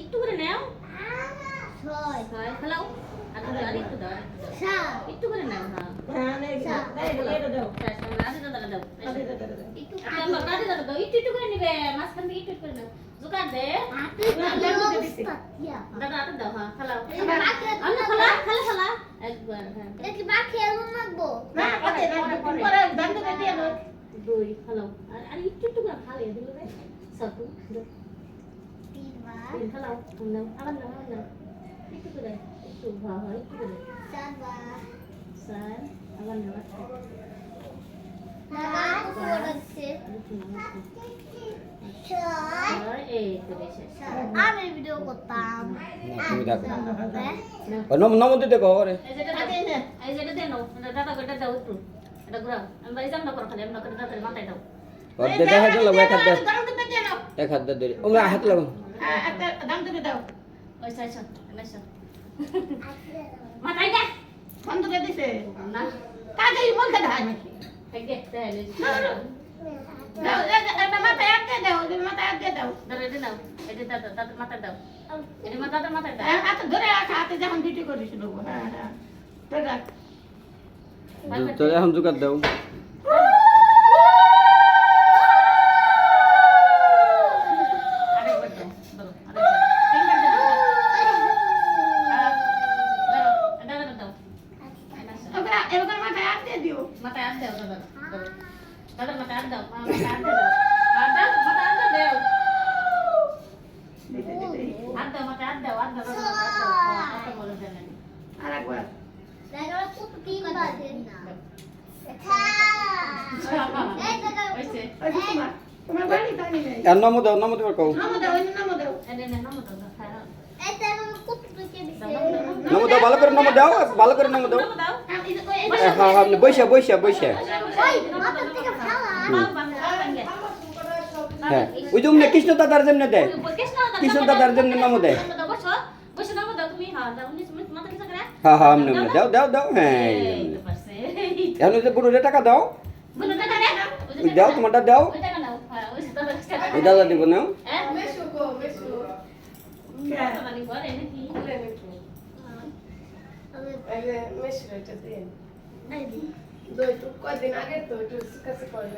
একটু করে নাও। 6 ছয় খেলাও। আর একটু দাও, 7 একটু করে নাও। হ্যাঁ হ্যাঁ নে এটা দাও রাধে দাদা দাও। আরে দাও একটু রাধে দাদা দাও, একটু একটু করে নিবে, মাঝখান থেকে একটু একটু করে নাও। জোকার দে দাদা হাতে দাও। হ্যাঁ খেলাও। আমরা খেলা খেলা খেলা একবার। হ্যাঁ না পাতে না পরে দাম তো দিয়ে দাও দুই খেলাও। আর একটু একটু করে খালে দিল রে সাতু তিন খেলাও। নাও আবার নাও আবার নাও একটু করে একটু ভালো হয় একটু করে স্যার আবার নাও এই করে শেষ। আমি ভিডিও করতাম তুমি দেখো হ্যাঁ নমতে দেখো আরে এই যেটা দেন দাদা গোটা দাও একটু এটা ঘুরাও। আমি বাড়ি যাম না করো খালি আমরা করে দাদা মাথায় দাও। और दे दे है लगो দাম তো দিয়ে দাও एक हाथ दे ओ मैं हाथ लगो হ্যাঁ একটা দাম তো দাও ওই সাইছ নাইছ মাথায় দে ফোন তো দিছে না তাড়াতাড়ি বলতে দাও নাকি এই দে তাহলে দাও এটা মাথায় আটকে দাও মাথায় আটকে দাও দাদা এটা দাও এটা দাদা দাদা মাথায় দাও এটা দাদা মাথায় দাও। হাতে ধরে রাখ হাতে যখন ডিউটি করিস দেবো হ্যাঁ হ্যাঁ ধরে রাখ तो हम जो कर दो আরেকবার দাও ধরো আরেকবার তিনবার দাও। দাদা দাও ওরা এবার মাথায় আটকে দিও মাথায় হাত দাও দাদা দাদা মাথায় হাত দাও মাথায় হাত দাও হাত দাও মাথায় হাত দাও হাত দাও মাথায় হাত দাও হাত দাও হাত দাও বলে দেন আর একবার ওইছে ওই তোমার তোমার বাড়ি পানি নেই আর নমো দাও কও নামো দাও নামো দাও এনে নাও তো খাও নমো দাও ভালো করে নমো দাও দাও হ্যাঁ হ্যাঁ বইসা হ্যাঁ ওই যে উমনে কৃষ্ণ দাদার জন্য দেয় কৃষ্ণ দাদার জন্য নমো দেয় বসে নাও দাও তুমি হ্যাঁ দাও মাথা কিছু করে হ্যাঁ হ্যাঁ আমনে দাও হ্যাঁ এখন যে বুড়োরে টাকা দাও বলো টাকা দে ওই দাও তোমারটা দাও ওই টাকা নাও হ্যাঁ ওই দাদা ওই দাদা দিব না হ্যাঁ মেশো মানে বলে নাকি মেশো এটা দিন দই তো কদিন আগে তো একটু কাছে করে